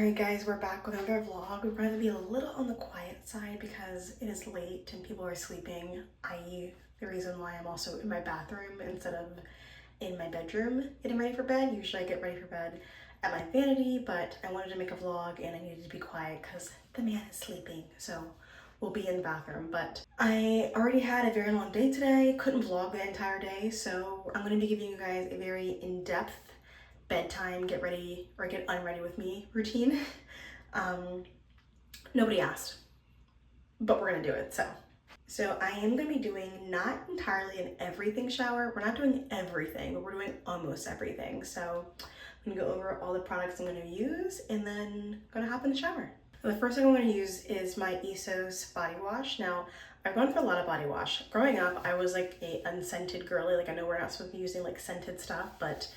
Alright guys, we're back with another vlog. We're going to be a little on the quiet side because it is late and people are sleeping, i.e. the reason why I'm also in my bathroom instead of in my bedroom getting ready for bed. Usually I get ready for bed at my vanity, but I wanted to make a vlog and I needed to be quiet because the man is sleeping, so we'll be in the bathroom. But I already had a very long day today, couldn't vlog the entire day, so I'm going to be giving you guys a very in-depth bedtime get ready or get unready with me routine. Nobody asked, but we're gonna do it. So I am gonna be doing not entirely an everything shower. We're not doing everything, but we're doing almost everything. So I'm gonna go over all the products I'm gonna use and then I'm gonna hop in the shower. The first thing I'm gonna use is my Essos body wash. Now, I've gone for a lot of body wash. Growing up, I was like a unscented girly. Like I know we're not supposed to be using like scented stuff, but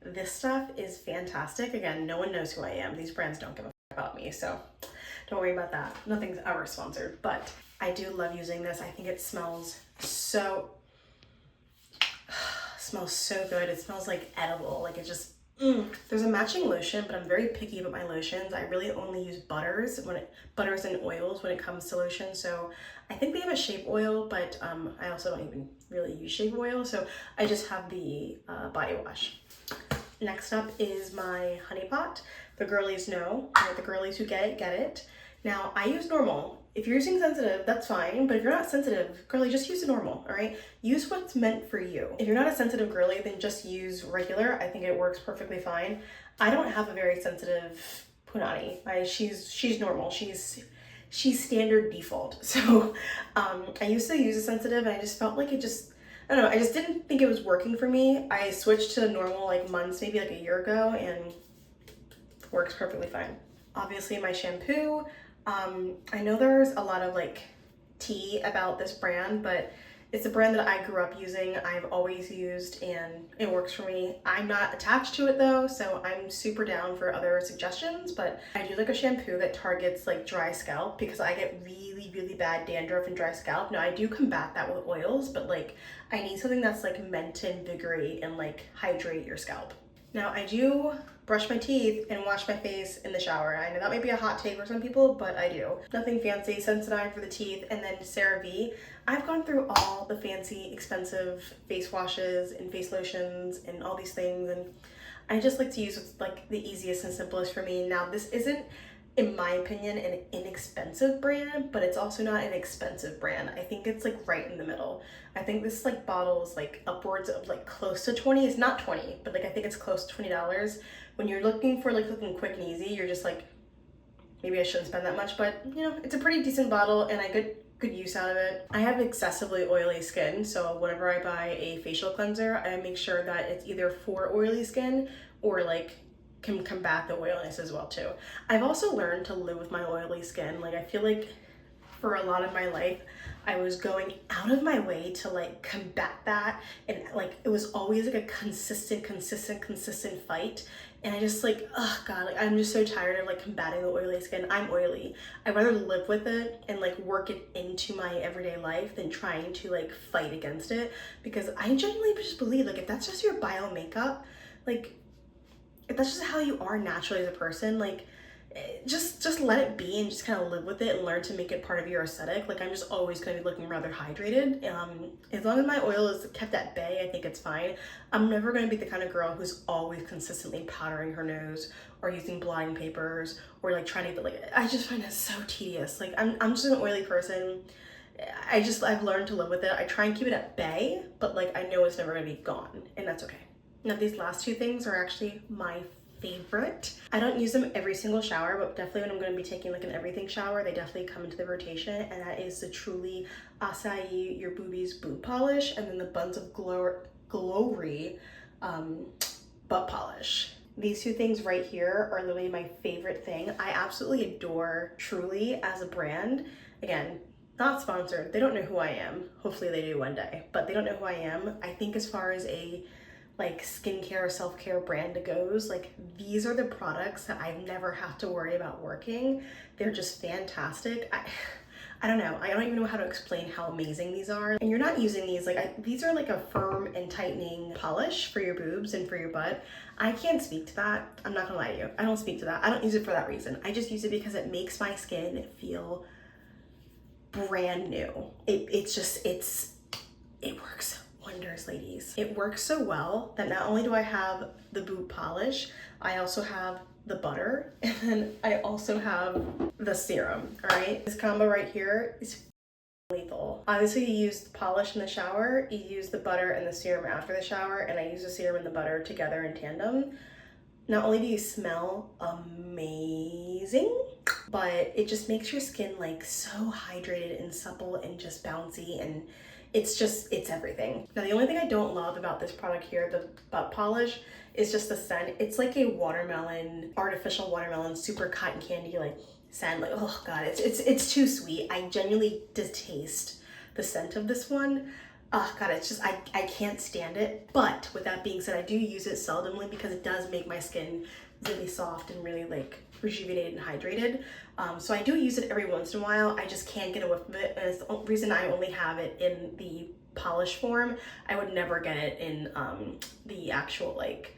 this stuff is fantastic. Again, no one knows who I am. These brands don't give a fuck about me, so don't worry about that. Nothing's ever sponsored, but I do love using this. I think it smells so good. It smells like edible. Like it just, There's a matching lotion, but I'm very picky about my lotions. I really only use butters and oils when it comes to lotion. So I think they have a shave oil, but I also don't even really use shave oil. So I just have the body wash. Next up is my honey pot. The girlies know, the girlies who get it. Now I use normal. If you're using sensitive, that's fine, but if you're not sensitive, girly, just use a normal, all right? Use what's meant for you. If you're not a sensitive girly, then just use regular. I think it works perfectly fine. I don't have a very sensitive punani. She's normal. She's standard default. So I used to use a sensitive and I just felt like I don't know, I just didn't think it was working for me. I switched to normal like months, maybe like a year ago, and it works perfectly fine. Obviously my shampoo. I know there's a lot of like tea about this brand, but it's a brand that I grew up using. I've always used and it works for me. I'm not attached to it though, so I'm super down for other suggestions, but I do like a shampoo that targets like dry scalp because I get really, really bad dandruff and dry scalp. Now I do combat that with oils, but like I need something that's like meant to invigorate and like hydrate your scalp. Now I do brush my teeth and wash my face in the shower. I know that might be a hot take for some people, but I do. Nothing fancy, Sensodyne for the teeth, and then CeraVe. I've gone through all the fancy, expensive face washes and face lotions and all these things, and I just like to use what's like the easiest and simplest for me. Now this isn't, in my opinion, an inexpensive brand, but it's also not an expensive brand. I think it's like right in the middle. I think this like bottle is like upwards of like close to 20. It's not 20, but like I think it's close to $20. When you're looking for like something quick and easy, you're just like, maybe I shouldn't spend that much, but you know, it's a pretty decent bottle and I get good use out of it. I have excessively oily skin, so whenever I buy a facial cleanser, I make sure that it's either for oily skin or like can combat the oiliness as well too. I've also learned to live with my oily skin. Like I feel like for a lot of my life, I was going out of my way to like combat that, and like it was always like a consistent fight. And I just like, oh God, like I'm just so tired of like combating the oily skin. I'm oily. I'd rather live with it and like work it into my everyday life than trying to like fight against it, because I genuinely just believe like if that's just your bio makeup, like if that's just how you are naturally as a person, like just let it be and just kind of live with it and learn to make it part of your aesthetic. Like I'm just always going to be looking rather hydrated. As long as my oil is kept at bay, I think it's fine. I'm never going to be the kind of girl who's always consistently powdering her nose or using blotting papers or like trying to, like, I just find it so tedious. Like I'm just an oily person. I've learned to live with it. I try and keep it at bay, but like I know it's never going to be gone, and that's okay. Now these last two things are actually my favorite. I don't use them every single shower, but definitely when I'm going to be taking like an everything shower, they definitely come into the rotation, and that is the Truly Acai Your Boobies Boob Polish, and then the Buns of Glory butt polish. These two things right here are literally my favorite thing. I absolutely adore Truly as a brand. Again, not sponsored. They don't know who I am. Hopefully they do one day, but they don't know who I am. I think as far as a like skincare, self-care brand goes, like these are the products that I've never had to worry about working. They're just fantastic. I don't know. I don't even know how to explain how amazing these are. And you're not using these, like, these are like a firm and tightening polish for your boobs and for your butt. I can't speak to that. I'm not gonna lie to you. I don't speak to that. I don't use it for that reason. I just use it because it makes my skin feel brand new. It works wonders, ladies. It works so well that not only do I have the boob polish, I also have the butter, and then I also have the serum, all right? This combo right here is lethal. Obviously, you use the polish in the shower, you use the butter and the serum after the shower, and I use the serum and the butter together in tandem. Not only do you smell amazing, but it just makes your skin like so hydrated and supple and just bouncy, and it's everything. Now, the only thing I don't love about this product here, the butt polish, is just the scent. It's like a watermelon, artificial watermelon, super cotton candy like scent. Like, oh God, it's too sweet. I genuinely distaste the scent of this one. Oh God, it's just, I can't stand it. But with that being said, I do use it seldomly because it does make my skin really soft and really like rejuvenated and hydrated. So I do use it every once in a while. I just can't get a whiff of it. And it's the reason I only have it in the polish form. I would never get it in the actual like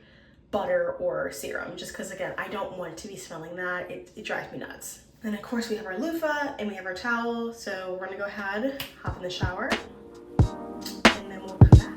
butter or serum, just because again, I don't want to be smelling that. It drives me nuts. And of course we have our loofah and we have our towel. So we're gonna go ahead, hop in the shower, and then we'll come back.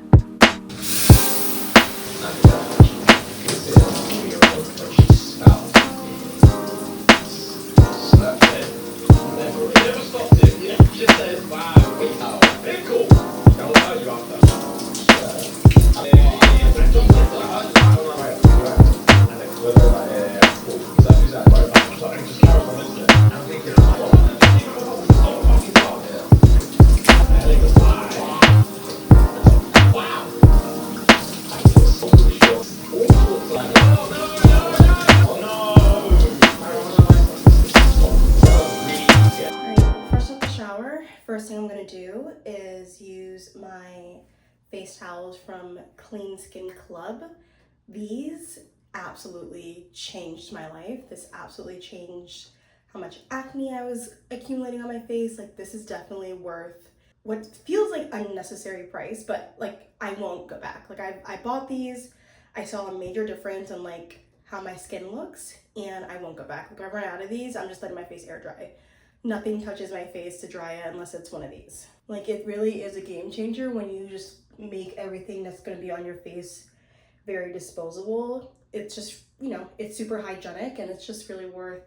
First thing I'm gonna do is use my face towels from Clean Skin Club. These absolutely changed my life. This absolutely changed how much acne I was accumulating on my face. Like, this is definitely worth what feels like unnecessary price, but like I won't go back. Like I bought these, I saw a major difference in like how my skin looks, and I won't go back. Like, if I run out of these, I'm just letting my face air dry. Nothing touches my face to dry it unless it's one of these. Like, it really is a game changer when you just make everything that's gonna be on your face very disposable. It's just, you know, it's super hygienic, and it's just really worth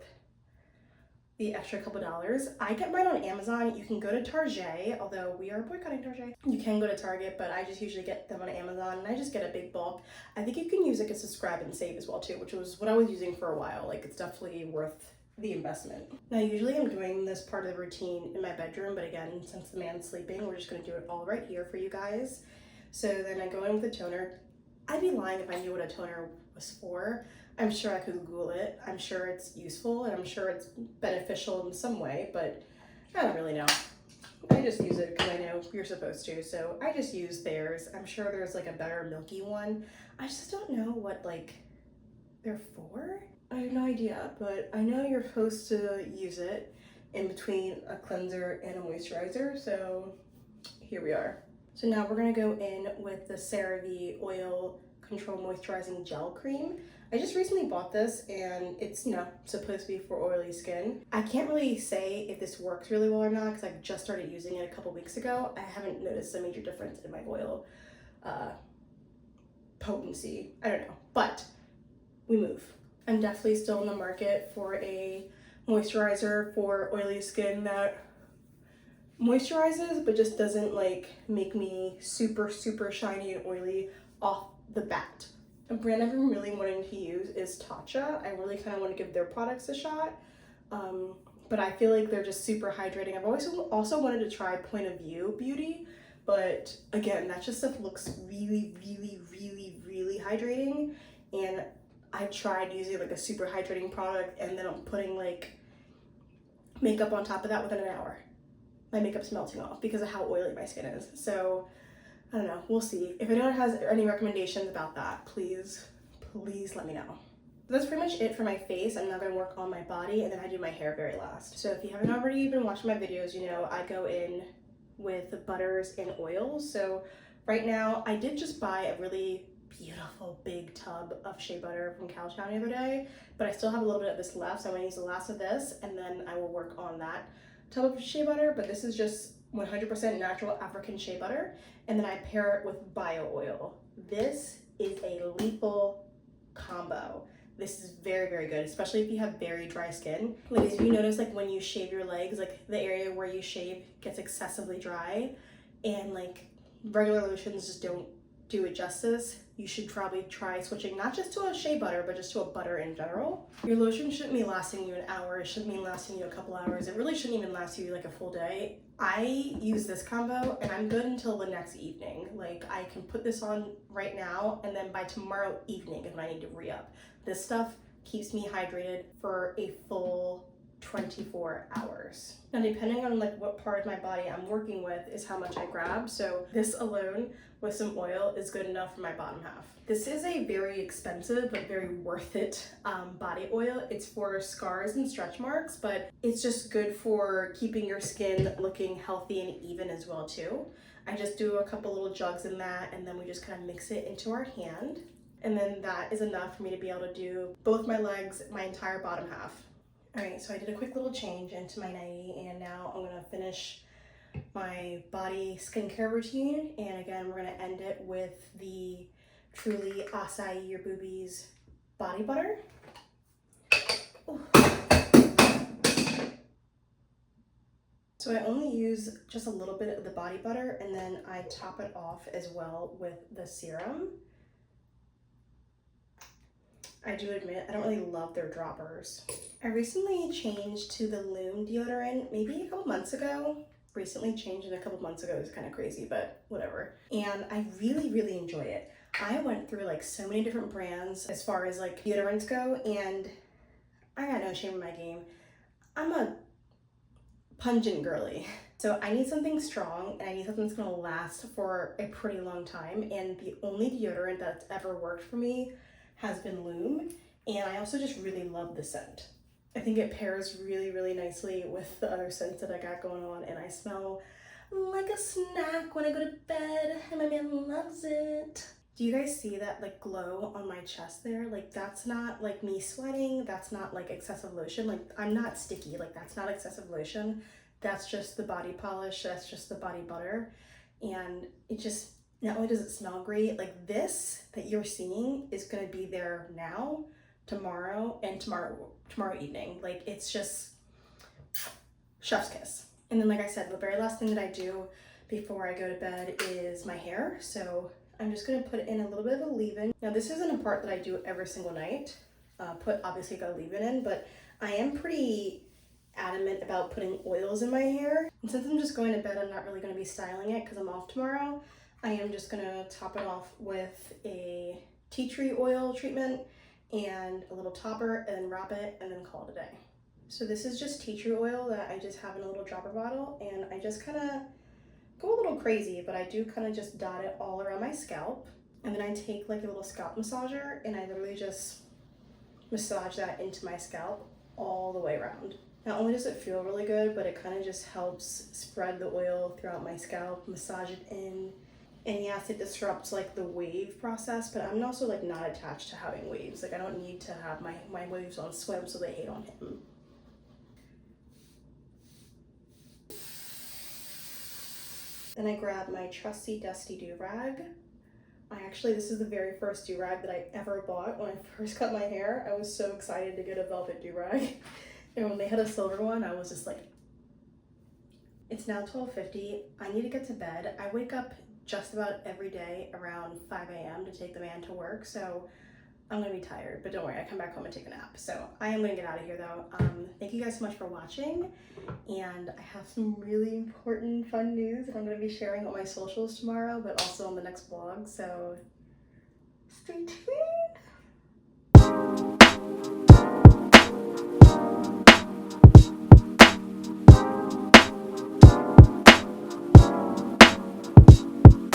the extra couple dollars. I get mine on Amazon. You can go to Target, although we are boycotting Target. You can go to Target, but I just usually get them on Amazon, and I just get a big bulk. I think you can use it as a subscribe and save as well too, which was what I was using for a while. Like, it's definitely worth the investment. Now, usually I'm doing this part of the routine in my bedroom, but again, since the man's sleeping, we're just gonna do it all right here for you guys. So then I go in with a toner. I'd be lying if I knew what a toner was for. I'm sure I could Google it. I'm sure it's useful, and I'm sure it's beneficial in some way, but I don't really know. I just use it because I know you're supposed to, so I just use theirs. I'm sure there's like a better milky one. I just don't know what like they're for. I have no idea, but I know you're supposed to use it in between a cleanser and a moisturizer, so here we are. So now we're gonna go in with the CeraVe Oil Control Moisturizing Gel Cream. I just recently bought this, and it's, you know, supposed to be for oily skin. I can't really say if this works really well or not because I just started using it a couple weeks ago. I haven't noticed a major difference in my oil potency. I don't know, but we move. I'm definitely still in the market for a moisturizer for oily skin that moisturizes but just doesn't like make me super shiny and oily off the bat. A brand I've been really wanting to use is Tatcha. I really kind of want to give their products a shot, but I feel like they're just super hydrating. I've always also wanted to try Point of View Beauty, but again, that just stuff looks really hydrating, and I tried using like a super hydrating product, and then I'm putting like makeup on top of that within an hour. My makeup's melting off because of how oily my skin is. So I don't know, we'll see. If anyone has any recommendations about that, please let me know. that's pretty much it for my face. I'm now gonna work on my body, and then I do my hair very last. So if you haven't already been watching my videos, you know I go in with butters and oils. So right now, I did just buy a really beautiful big tub of shea butter from Cowtown the other day, but I still have a little bit of this left, so I'm gonna use the last of this, and then I will work on that tub of shea butter. But this is just 100% natural African shea butter, and then I pair it with bio oil. This is a lethal combo. This is very, very good, especially if you have very dry skin. Ladies, if you notice, like when you shave your legs, like the area where you shave gets excessively dry, and like regular lotions just don't do it justice, you should probably try switching not just to a shea butter, but just to a butter in general. Your lotion shouldn't be lasting you an hour. It shouldn't be lasting you a couple hours. It really shouldn't even last you like a full day. I use this combo and I'm good until the next evening. Like I can put this on right now, and then by tomorrow evening if I need to re-up. This stuff keeps me hydrated for a full 24 hours. Now depending on like what part of my body I'm working with is how much I grab. So this alone with some oil is good enough for my bottom half. This is a very expensive but very worth it body oil. It's for scars and stretch marks, but it's just good for keeping your skin looking healthy and even as well too. I just do a couple little jugs in that, and then we just kind of mix it into our hand. And then that is enough for me to be able to do both my legs, my entire bottom half. All right, so I did a quick little change into my nightie, and now I'm gonna finish my body skincare routine. And again, we're gonna end it with the Truly Acai Your Boobies body butter. Ooh. So I only use just a little bit of the body butter, and then I top it off as well with the serum. I do admit, I don't really love their droppers. I recently changed to the Lume deodorant maybe a couple months ago. Recently changed it a couple months ago. It's kind of crazy, but whatever. And I really, really enjoy it. I went through like so many different brands as far as like deodorants go, and I got no shame in my game. I'm a pungent girly. So I need something strong, and I need something that's gonna last for a pretty long time. And the only deodorant that's ever worked for me has been Lume, and I also just really love the scent. I think it pairs really, really nicely with the other scents that I got going on, and I smell like a snack when I go to bed, and my man loves it. Do you guys see that like glow on my chest there? Like that's not like me sweating, that's not like excessive lotion, like I'm not sticky, like that's not excessive lotion, that's just the body polish, that's just the body butter, and it just, not only does it smell great, like this that you're seeing is gonna be there now, tomorrow, and tomorrow evening. Like it's just chef's kiss. And then like I said, the very last thing that I do before I go to bed is my hair. So I'm just gonna put in a little bit of a leave-in. Now this isn't a part that I do every single night. Obviously got a leave-in in, but I am pretty adamant about putting oils in my hair. And since I'm just going to bed, I'm not really gonna be styling it because I'm off tomorrow. I am just gonna top it off with a tea tree oil treatment and a little topper, and then wrap it and then call it a day. So this is just tea tree oil that I just have in a little dropper bottle, and I just kind of go a little crazy, but I do kind of just dot it all around my scalp. And then I take like a little scalp massager, and I literally just massage that into my scalp all the way around. Not only does it feel really good, but it kind of just helps spread the oil throughout my scalp, massage it in. And yes, it disrupts like the wave process, but I'm also like not attached to having waves. Like I don't need to have my waves on swim so they hate on him. Then I grab my trusty dusty do-rag. This is the very first do-rag that I ever bought when I first cut my hair. I was so excited to get a velvet do-rag. And when they had a silver one, I was just like, it's now 12:50. I need to get to bed. I wake up just about every day around 5 a.m. to take the man to work, so I'm gonna be tired, but don't worry, I come back home and take a nap. So I am gonna get out of here though. Thank you guys so much for watching, and I have some really important fun news that I'm gonna be sharing on my socials tomorrow, but also on the next vlog, so stay tuned.